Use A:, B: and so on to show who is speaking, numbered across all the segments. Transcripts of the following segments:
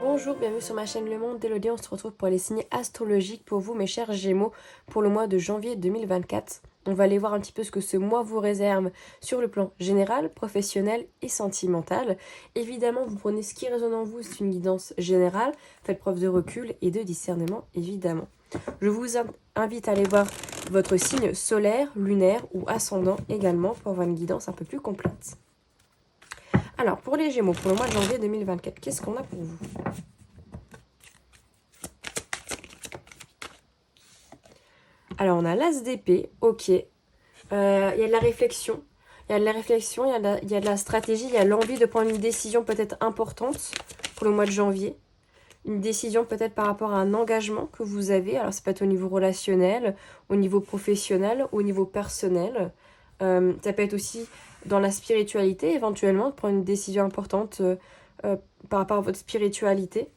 A: Bonjour, bienvenue sur ma chaîne Le Monde d'Elodie. On se retrouve pour les signes astrologiques pour vous, mes chers Gémeaux, pour le mois de janvier 2024. On va aller voir un petit peu ce que ce mois vous réserve sur le plan général, professionnel et sentimental. Évidemment, vous prenez ce qui résonne en vous, c'est une guidance générale. Faites preuve de recul et de discernement, évidemment. Je vous invite à aller voir votre signe solaire, lunaire ou ascendant également pour avoir une guidance un peu plus complète. Alors, pour les Gémeaux, pour le mois de janvier 2024, qu'est-ce qu'on a pour vous? Alors, on a l'as d'épée, ok. Il y a de la réflexion. Il y a de la réflexion, il y a de la stratégie, il y a l'envie de prendre une décision peut-être importante pour le mois de janvier. Une décision peut-être par rapport à un engagement que vous avez. Alors, ça peut être au niveau relationnel, au niveau professionnel, au niveau personnel. Ça peut être aussi dans la spiritualité, éventuellement, de prendre une décision importante par rapport à votre spiritualité.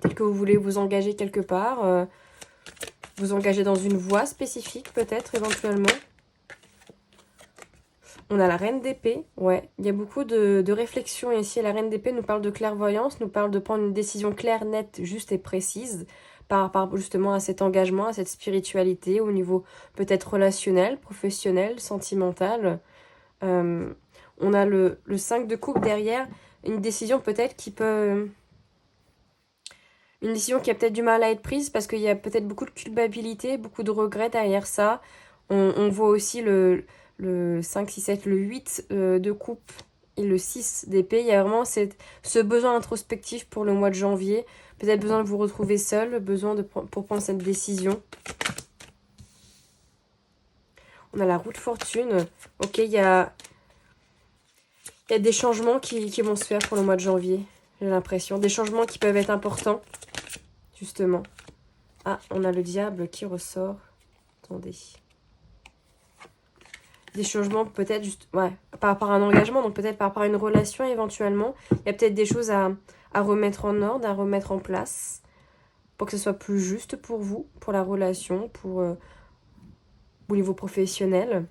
A: Peut-être que vous voulez vous engager quelque part, vous engager dans une voie spécifique, peut-être, éventuellement. On a la reine d'épée, ouais. Il y a beaucoup de réflexion ici. La reine d'épée nous parle de clairvoyance, nous parle de prendre une décision claire, nette, juste et précise par rapport justement à cet engagement, à cette spiritualité, au niveau peut-être relationnel, professionnel, sentimental. On a le 5 de coupe derrière, une décision peut-être qui peut... Une décision qui a peut-être du mal à être prise parce qu'il y a peut-être beaucoup de culpabilité, beaucoup de regrets derrière ça. On voit aussi le 5, 6, 7, le 8 de coupe et le 6 d'épée. Il y a vraiment ce besoin introspectif pour le mois de janvier. Peut-être besoin de vous retrouver seul, besoin pour prendre cette décision. On a la roue de fortune. Ok, il y a des changements qui vont se faire pour le mois de janvier. J'ai l'impression. Des changements qui peuvent être importants, justement. Ah, on a le diable qui ressort. Attendez. Des changements peut-être juste, ouais, par rapport à un engagement, donc peut-être par rapport à une relation éventuellement. Il y a peut-être des choses à remettre en ordre, à remettre en place pour que ce soit plus juste pour vous, pour la relation, pour au niveau professionnel.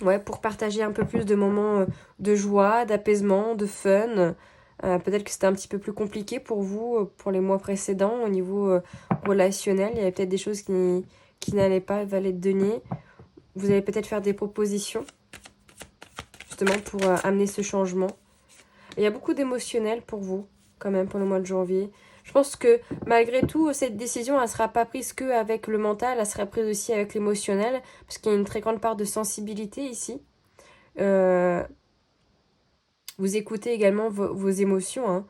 A: Ouais, pour partager un peu plus de moments de joie, d'apaisement, de fun. Peut-être que c'était un petit peu plus compliqué pour vous, pour les mois précédents, au niveau relationnel. Il y avait peut-être des choses qui n'allaient pas, valaient de denier. Vous allez peut-être faire des propositions, justement, pour amener ce changement. Et il y a beaucoup d'émotionnel pour vous, quand même, pour le mois de janvier. Je pense que, malgré tout, cette décision, elle ne sera pas prise qu'avec le mental, elle sera prise aussi avec l'émotionnel, parce qu'il y a une très grande part de sensibilité ici. Vous écoutez également vos émotions, hein.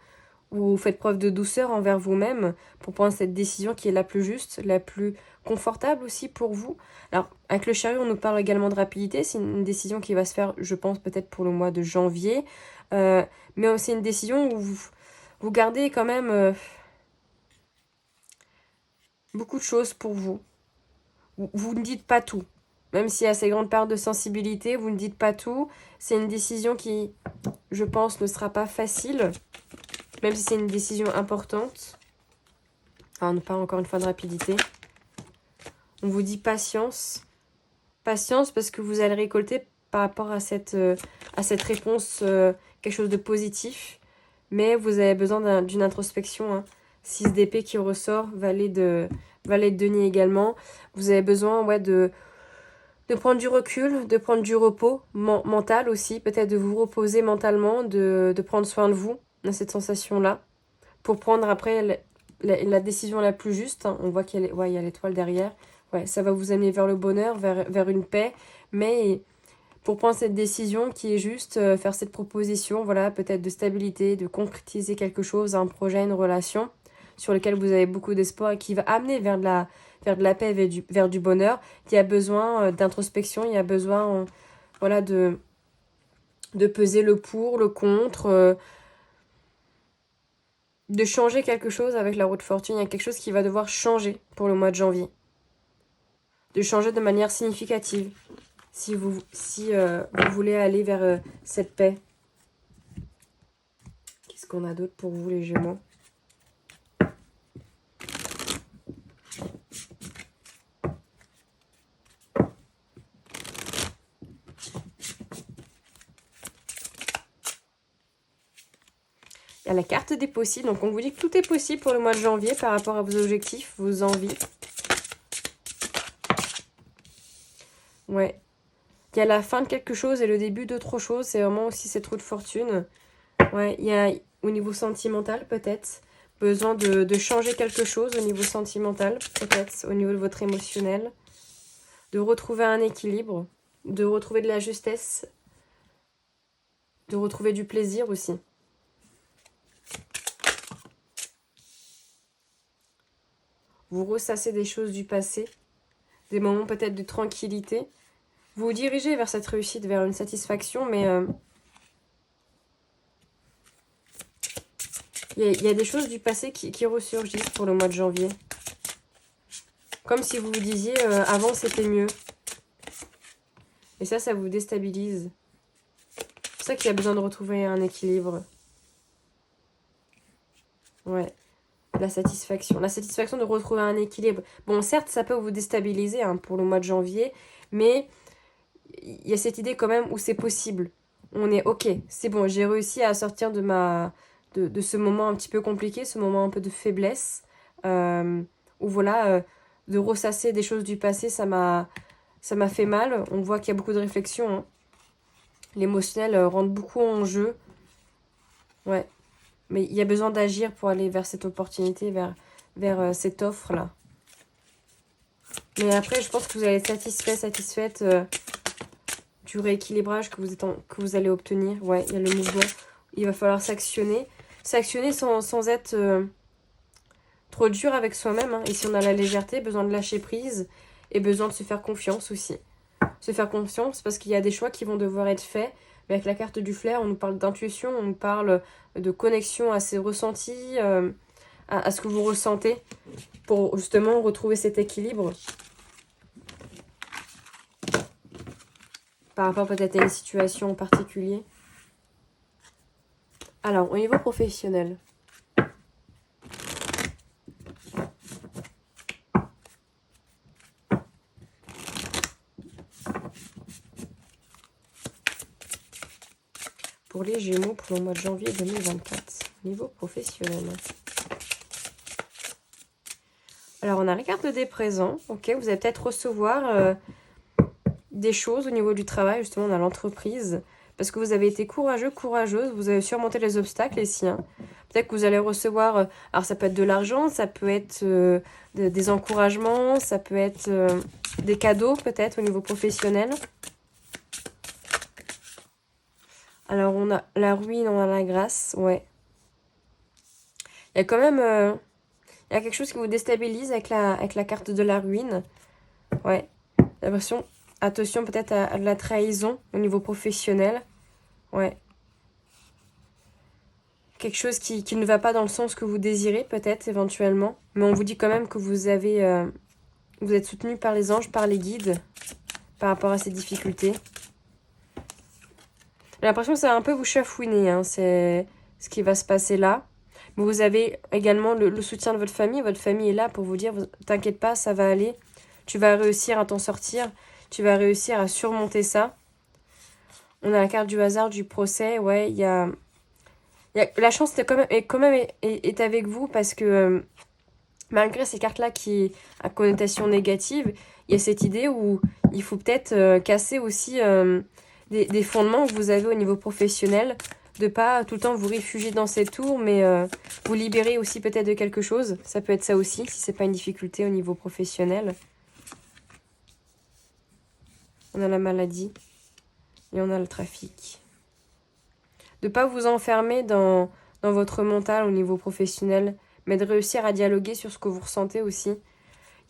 A: Vous faites preuve de douceur envers vous-même pour prendre cette décision qui est la plus juste, la plus confortable aussi pour vous. Alors, avec le chariot, on nous parle également de rapidité. C'est une décision qui va se faire, je pense, peut-être pour le mois de janvier. Mais c'est une décision où vous gardez quand même beaucoup de choses pour vous. Vous ne dites pas tout. Même s'il y a ces grandes parts de sensibilité, vous ne dites pas tout. C'est une décision qui, je pense, ne sera pas facile. Même si c'est une décision importante. Alors, on nous parle encore une fois de rapidité. On vous dit patience. Patience parce que vous allez récolter par rapport à cette réponse quelque chose de positif. Mais vous avez besoin d'une introspection. Hein. 6 d'épée qui ressort, valet de denier également. Vous avez besoin de prendre du recul, de prendre du repos mental aussi. Peut-être de vous reposer mentalement, de prendre soin de vous dans cette sensation-là. Pour prendre après la décision la plus juste. Hein. On voit qu'il y a l'étoile derrière. Ouais, ça va vous amener vers le bonheur, vers une paix. Mais pour prendre cette décision qui est juste, faire cette proposition, voilà, peut-être de stabilité, de concrétiser quelque chose, un projet, une relation sur lequel vous avez beaucoup d'espoir et qui va amener vers de la paix, vers du bonheur. Il y a besoin d'introspection, il y a besoin voilà, de peser le pour, le contre, de changer quelque chose avec la roue de fortune. Il y a quelque chose qui va devoir changer pour le mois de janvier. De changer de manière significative si vous voulez aller vers cette paix. Qu'est-ce qu'on a d'autre pour vous les Gémeaux? Il y a la carte des possibles. Donc, on vous dit que tout est possible pour le mois de janvier par rapport à vos objectifs, vos envies. Ouais. Il y a la fin de quelque chose et le début d'autre chose. C'est vraiment aussi cette roue de fortune. Ouais, il y a au niveau sentimental, peut-être. Besoin de changer quelque chose au niveau sentimental, peut-être. Au niveau de votre émotionnel. De retrouver un équilibre. De retrouver de la justesse. De retrouver du plaisir aussi. Vous ressassez des choses du passé. Des moments peut-être de tranquillité. Vous vous dirigez vers cette réussite, vers une satisfaction, mais il y a des choses du passé qui ressurgissent pour le mois de janvier. Comme si vous vous disiez, avant c'était mieux. Et ça vous déstabilise. C'est pour ça qu'il y a besoin de retrouver un équilibre. Ouais, la satisfaction. La satisfaction de retrouver un équilibre. Bon, certes, ça peut vous déstabiliser hein, pour le mois de janvier, mais il y a cette idée quand même où c'est possible. On est ok, c'est bon, j'ai réussi à sortir de ce moment un petit peu compliqué, ce moment un peu de faiblesse, où voilà, de ressasser des choses du passé, ça m'a fait mal. On voit qu'il y a beaucoup de réflexion. Hein. L'émotionnel rentre beaucoup en jeu. Ouais, mais il y a besoin d'agir pour aller vers cette opportunité, vers cette offre-là. Mais après, je pense que vous allez être satisfaite du rééquilibrage que vous allez obtenir. Ouais, il y a le mouvement. Il va falloir s'actionner. S'actionner sans être trop dur avec soi-même. Hein. Ici, on a la légèreté, besoin de lâcher prise et besoin de se faire confiance aussi. Se faire confiance parce qu'il y a des choix qui vont devoir être faits. Mais avec la carte du flair, on nous parle d'intuition, on nous parle de connexion à ses ressentis, à ce que vous ressentez pour justement retrouver cet équilibre. Par rapport peut-être à une situation en particulier. Alors, au niveau professionnel. Pour les Gémeaux, pour le mois de janvier 2024. Au niveau professionnel. Alors, on a la carte des présents. Ok, vous allez peut-être recevoir des choses au niveau du travail. Justement, on a l'entreprise. Parce que vous avez été courageux, courageuse. Vous avez surmonté les obstacles ici. Hein. Peut-être que vous allez recevoir... alors, ça peut être de l'argent. Ça peut être des encouragements. Ça peut être des cadeaux, peut-être, au niveau professionnel. Alors, on a la ruine, on a la grâce. Ouais. Il y a quand même... il y a quelque chose qui vous déstabilise avec la carte de la ruine. Ouais. Attention peut-être à la trahison au niveau professionnel. Ouais. Quelque chose qui ne va pas dans le sens que vous désirez peut-être éventuellement. Mais on vous dit quand même que vous êtes soutenu par les anges, par les guides par rapport à ces difficultés. J'ai l'impression que ça va un peu vous chafouiner. Hein, c'est ce qui va se passer là. Mais vous avez également le soutien de votre famille. Votre famille est là pour vous dire, t'inquiète pas, ça va aller. Tu vas réussir à t'en sortir. Tu vas réussir à surmonter ça. On a la carte du hasard, du procès. Ouais, la chance est avec vous parce que malgré ces cartes-là qui ont connotation négative, il y a cette idée où il faut peut-être casser aussi des fondements que vous avez au niveau professionnel. De pas tout le temps vous réfugier dans ces tours, mais vous libérer aussi peut-être de quelque chose. Ça peut être ça aussi, si c'est pas une difficulté au niveau professionnel. On a la maladie et on a le trafic. De pas vous enfermer dans votre mental au niveau professionnel, mais de réussir à dialoguer sur ce que vous ressentez aussi.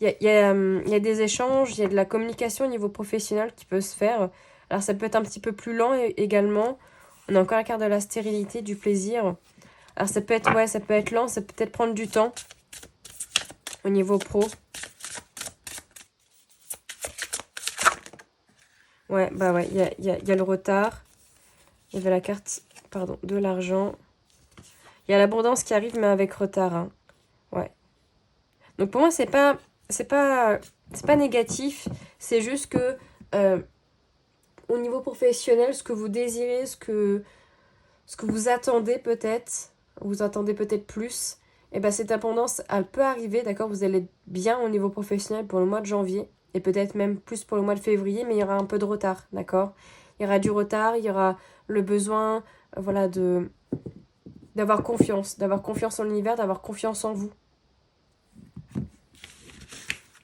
A: Il y a des échanges, il y a de la communication au niveau professionnel qui peut se faire. Alors ça peut être un petit peu plus lent également. On a encore la carte de la stérilité, du plaisir. Alors ça peut être lent, ça peut peut-être prendre du temps au niveau pro. Ouais, bah ouais, il y a le retard. Il y avait la carte, de l'argent. Il y a l'abondance qui arrive, mais avec retard. Hein. Ouais. Donc pour moi, c'est pas négatif. C'est juste que au niveau professionnel, ce que vous désirez, ce que vous attendez peut-être, vous attendez peut-être plus, et ben cette abondance, elle peut arriver, d'accord? Vous allez être bien au niveau professionnel pour le mois de janvier, et peut-être même plus pour le mois de février, mais il y aura un peu de retard, d'accord? Il y aura du retard, il y aura le besoin, voilà, d'avoir confiance en l'univers, d'avoir confiance en vous.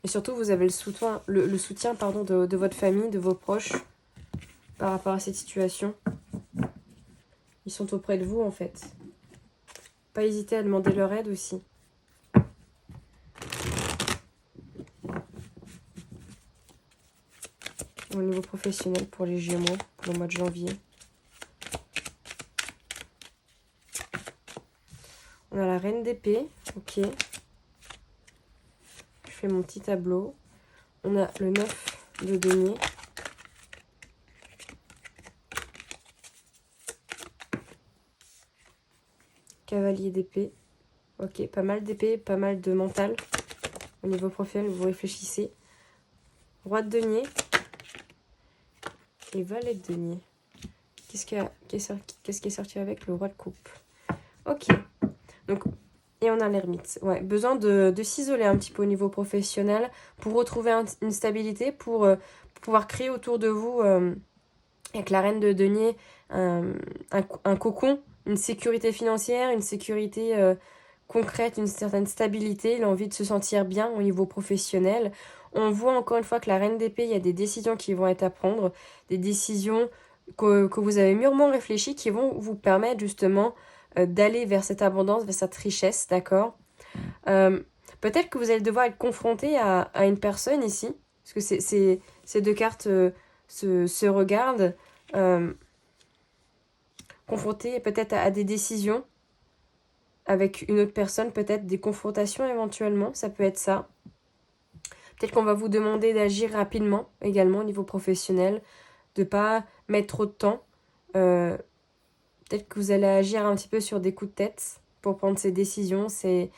A: Et surtout, vous avez le soutien pardon, de votre famille, de vos proches, par rapport à cette situation. Ils sont auprès de vous, en fait. Pas hésiter à demander leur aide aussi. Au niveau professionnel pour les Gémeaux, pour le mois de janvier. On a la Reine d'épée, ok. Je fais mon petit tableau. On a le 9 de denier. Cavalier d'épée. Ok, pas mal d'épée, pas mal de mental. Au niveau professionnel, vous réfléchissez. Roi de denier. Et valet de denier. Qu'est-ce qui est sorti avec le roi de coupe? Ok. Donc, et on a l'ermite. Ouais, besoin de s'isoler un petit peu au niveau professionnel pour retrouver une stabilité, pour pouvoir créer autour de vous, avec la reine de denier, un cocon, une sécurité financière, une sécurité concrète, une certaine stabilité. Il a envie de se sentir bien au niveau professionnel. On voit encore une fois que la reine d'épée, il y a des décisions qui vont être à prendre, des décisions que vous avez mûrement réfléchies qui vont vous permettre justement d'aller vers cette abondance, vers cette richesse, d'accord? Peut-être que vous allez devoir être confronté à une personne ici, parce que ces deux cartes se regardent, confronté peut-être à des décisions avec une autre personne, peut-être des confrontations éventuellement, ça peut être ça. Peut-être qu'on va vous demander d'agir rapidement également au niveau professionnel, de ne pas mettre trop de temps. Peut-être que vous allez agir un petit peu sur des coups de tête pour prendre ces décisions, ces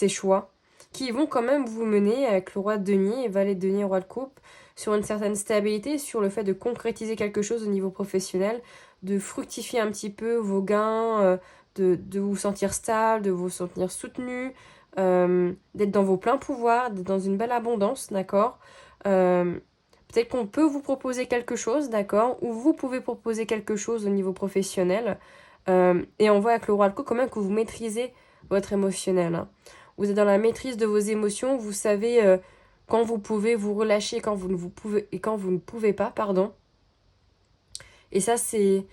A: choix, qui vont quand même vous mener avec le roi de denier et valet de denier, roi de coupe, sur une certaine stabilité, sur le fait de concrétiser quelque chose au niveau professionnel, de fructifier un petit peu vos gains, de vous sentir stable, de vous sentir soutenu, d'être dans vos pleins pouvoirs, d'être dans une belle abondance, d'accord? Peut-être qu'on peut vous proposer quelque chose, d'accord? Ou vous pouvez proposer quelque chose au niveau professionnel. Et on voit avec le roi de coupe quand même que vous maîtrisez votre émotionnel, hein. Vous êtes dans la maîtrise de vos émotions. Vous savez quand vous pouvez vous relâcher quand vous ne pouvez pas, pardon. Et ça, c'est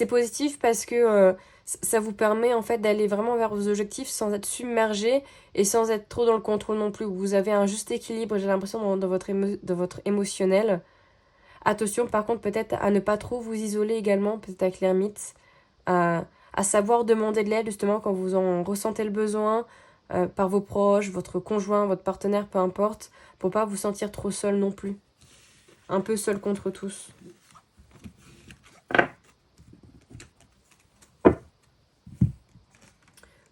A: positif parce que ça vous permet en fait d'aller vraiment vers vos objectifs sans être submergé et sans être trop dans le contrôle non plus. Vous avez un juste équilibre, j'ai l'impression, dans votre émotionnel. Attention par contre peut-être à ne pas trop vous isoler également, peut-être avec l'ermite, à savoir demander de l'aide justement quand vous en ressentez le besoin, par vos proches, votre conjoint, votre partenaire, peu importe, pour pas vous sentir trop seul non plus. Un peu seul contre tous.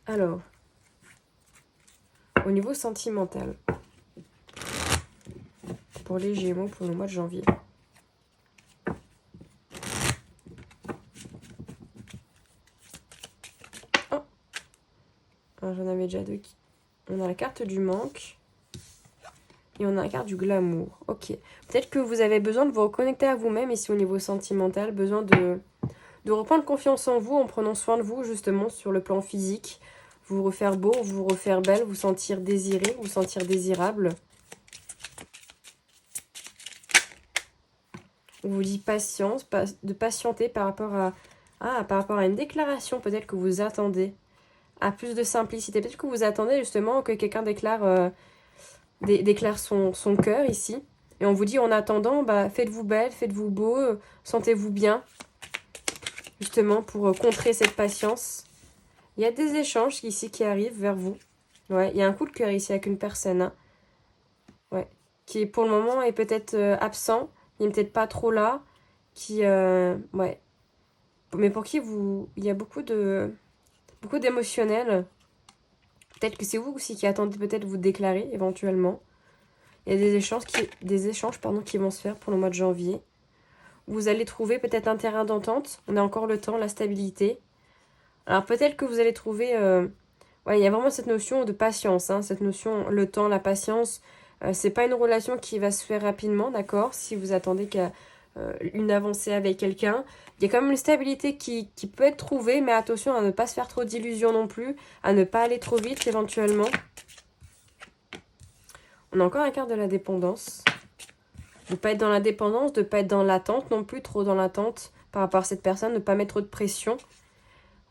A: Alors, au niveau sentimental, pour les Gémeaux pour le mois de janvier. Oh, j'en avais déjà deux. On a la carte du manque et on a la carte du glamour. Ok. Peut-être que vous avez besoin de vous reconnecter à vous-même ici au niveau sentimental, besoin de reprendre confiance en vous en prenant soin de vous justement sur le plan physique. Vous refaire beau, vous refaire belle, vous sentir désiré, vous sentir désirable. On vous dit patience, de patienter par rapport à une déclaration peut-être que vous attendez. À plus de simplicité. Peut-être que vous attendez justement que quelqu'un déclare son cœur ici. Et on vous dit en attendant, faites-vous belle, faites-vous beau, sentez-vous bien. Justement pour contrer cette patience. Il y a des échanges ici qui arrivent vers vous. Ouais, il y a un coup de cœur ici avec une personne. Hein. Ouais. Qui pour le moment est peut-être absent. Il n'est peut-être pas trop là. Ouais. Mais pour qui il y a beaucoup d'émotionnel. Peut-être que c'est vous aussi qui attendez peut-être vous déclarer éventuellement. Il y a des échanges qui vont se faire pour le mois de janvier. Vous allez trouver peut-être un terrain d'entente. On a encore le temps, la stabilité. Alors peut-être que vous allez trouver... ouais, il y a vraiment cette notion de patience, hein, cette notion, le temps, la patience. C'est pas une relation qui va se faire rapidement, d'accord? Si vous attendez qu'à une avancée avec quelqu'un. Il y a quand même une stabilité qui peut être trouvée, mais attention à ne pas se faire trop d'illusions non plus, à ne pas aller trop vite éventuellement. On a encore un quart de la dépendance. De ne pas être dans la dépendance, de ne pas être dans l'attente non plus, trop dans l'attente par rapport à cette personne, ne pas mettre trop de pression.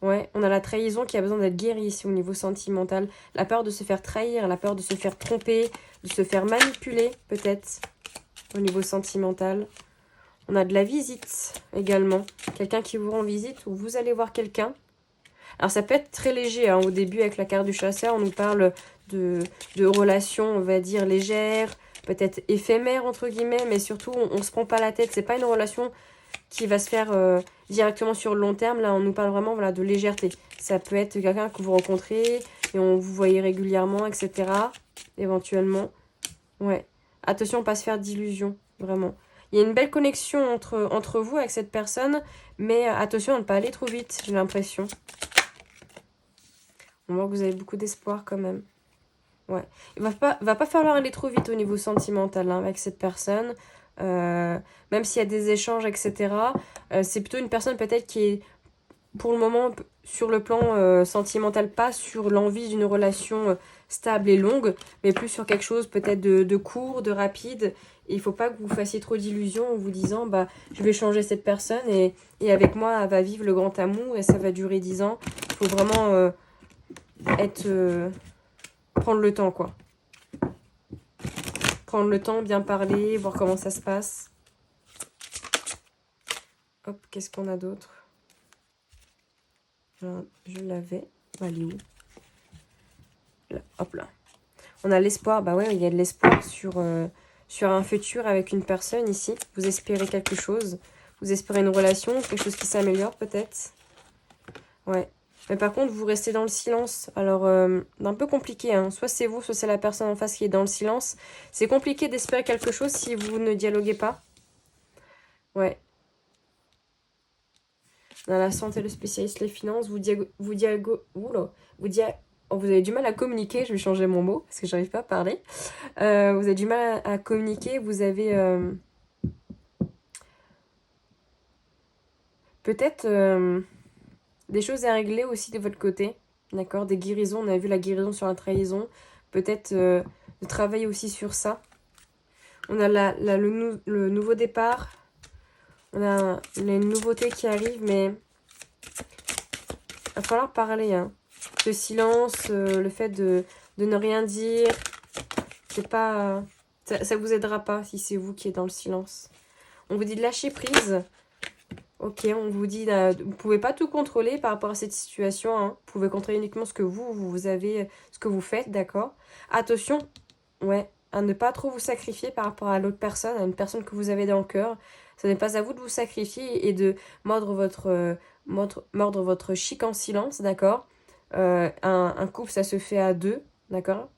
A: Ouais, on a la trahison qui a besoin d'être guérie ici au niveau sentimental. La peur de se faire trahir, la peur de se faire tromper, de se faire manipuler peut-être au niveau sentimental. On a de la visite également. Quelqu'un qui vous rend visite ou vous allez voir quelqu'un. Alors ça peut être très léger, hein. Au début avec la carte du chasseur, on nous parle de relations, on va dire, légères, peut-être éphémères entre guillemets, mais surtout on se prend pas la tête. C'est pas une relation qui va se faire directement sur le long terme. Là, on nous parle vraiment voilà, de légèreté. Ça peut être quelqu'un que vous rencontrez et on vous voyez régulièrement, etc. Éventuellement. Ouais. Attention, pas se faire d'illusions, vraiment. Il y a une belle connexion entre vous avec cette personne, mais attention à ne pas aller trop vite, j'ai l'impression. On voit que vous avez beaucoup d'espoir quand même. Ouais. Il va pas falloir aller trop vite au niveau sentimental hein, avec cette personne. Même s'il y a des échanges, etc. C'est plutôt une personne peut-être qui est pour le moment sur le plan sentimental, pas sur l'envie d'une relation stable et longue, mais plus sur quelque chose peut-être de court, de rapide. Et il faut pas que vous fassiez trop d'illusions en vous disant bah je vais changer cette personne et avec moi elle va vivre le grand amour et ça va durer 10 ans. Il faut vraiment prendre le temps quoi. Prendre le temps, bien parler, voir comment ça se passe. Hop, qu'est-ce qu'on a d'autre? Je l'avais. Elle est où? Là, hop là. On a l'espoir. Bah ouais, il y a de l'espoir sur un futur avec une personne ici. Vous espérez quelque chose. Vous espérez une relation, quelque chose qui s'améliore peut-être. Ouais. Mais par contre, vous restez dans le silence. Alors, un peu compliqué. Hein. Soit c'est vous, soit c'est la personne en face qui est dans le silence. C'est compliqué d'espérer quelque chose si vous ne dialoguez pas. Ouais. On a la santé, le spécialiste, les finances. Vous avez du mal à communiquer. Je vais changer mon mot parce que j'arrive pas à parler. Vous avez du mal à communiquer. Vous avez peut-être des choses à régler aussi de votre côté. D'accord? Des guérisons. On a vu la guérison sur la trahison. Peut-être de travailler aussi sur ça. On a le nouveau départ. On a les nouveautés qui arrivent, mais il va falloir parler. Hein. Le silence, le fait de ne rien dire, c'est pas... ça vous aidera pas si c'est vous qui êtes dans le silence. On vous dit de lâcher prise. Ok, on vous dit, vous pouvez pas tout contrôler par rapport à cette situation. Hein. Vous pouvez contrôler uniquement ce que vous avez, ce que vous faites, d'accord? Attention, ouais, à ne pas trop vous sacrifier par rapport à l'autre personne, à une personne que vous avez dans le cœur. Ce n'est pas à vous de vous sacrifier et de mordre votre chic en silence, d'accord? Un couple, ça se fait à deux, d'accord?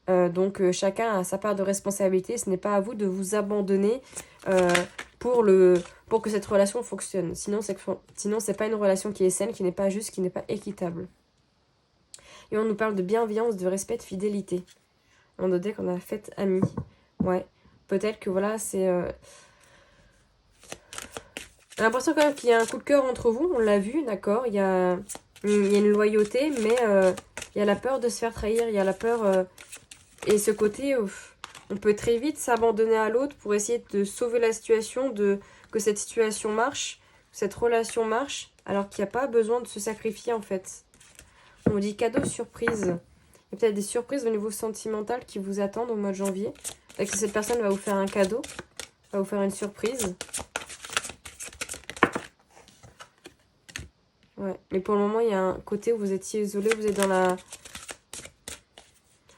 A: Donc chacun a sa part de responsabilité. Ce n'est pas à vous de vous abandonner pour que cette relation fonctionne. Sinon, c'est pas une relation qui est saine, qui n'est pas juste, qui n'est pas équitable. Et on nous parle de bienveillance, de respect, de fidélité. On a dit qu'on a fait ami. Ouais. Peut-être que voilà, c'est... J'ai l'impression quand même qu'il y a un coup de cœur entre vous. On l'a vu, d'accord. Il y a une loyauté, mais il y a la peur de se faire trahir. Il y a la peur... et ce côté... on peut très vite s'abandonner à l'autre pour essayer de sauver la situation, que cette situation marche, que cette relation marche, alors qu'il n'y a pas besoin de se sacrifier en fait. On dit cadeau surprise. Il y a peut-être des surprises au niveau sentimental qui vous attendent au mois de janvier. Peut-être que cette personne va vous faire un cadeau, va vous faire une surprise. Ouais, mais pour le moment, il y a un côté où vous étiez isolé, vous êtes dans la...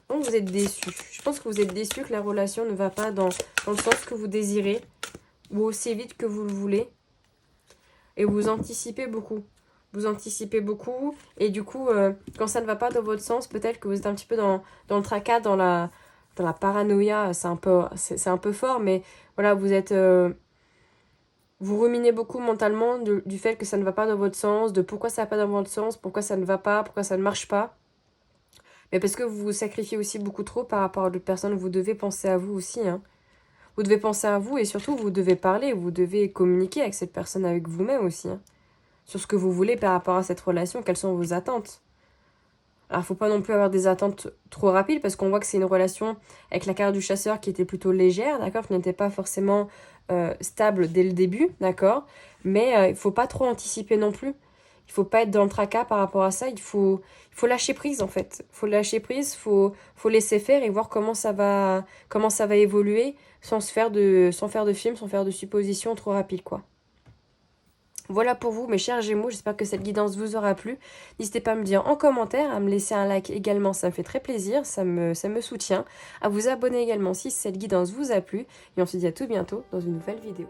A: Donc vous êtes déçu. Je pense que vous êtes déçu que la relation ne va pas dans le sens que vous désirez ou aussi vite que vous le voulez. Et vous anticipez beaucoup. Vous anticipez beaucoup et du coup, quand ça ne va pas dans votre sens, peut-être que vous êtes un petit peu dans le tracas, dans la paranoïa. C'est un peu fort, mais voilà, vous êtes Vous ruminez beaucoup mentalement du fait que ça ne va pas dans votre sens, de pourquoi ça va pas dans votre sens, pourquoi ça ne va pas, pourquoi ça ne marche pas. Mais parce que vous vous sacrifiez aussi beaucoup trop par rapport à d'autres personnes, vous devez penser à vous aussi, hein. Vous devez penser à vous et surtout vous devez parler, vous devez communiquer avec cette personne, avec vous-même aussi, hein, sur ce que vous voulez par rapport à cette relation, quelles sont vos attentes. Alors faut pas non plus avoir des attentes trop rapides parce qu'on voit que c'est une relation avec la carte du chasseur qui était plutôt légère, d'accord, qui n'était pas forcément stable dès le début, d'accord, mais il faut pas trop anticiper non plus. Il faut pas être dans le tracas par rapport à ça, il faut lâcher prise en fait. Il faut lâcher prise, faut laisser faire et voir comment ça va évoluer sans faire de film, sans faire de suppositions trop rapides quoi. Voilà pour vous, mes chers Gémeaux, j'espère que cette guidance vous aura plu. N'hésitez pas à me dire en commentaire, à me laisser un like également, ça me fait très plaisir, ça me soutient. À vous abonner également si cette guidance vous a plu. Et on se dit à tout bientôt dans une nouvelle vidéo.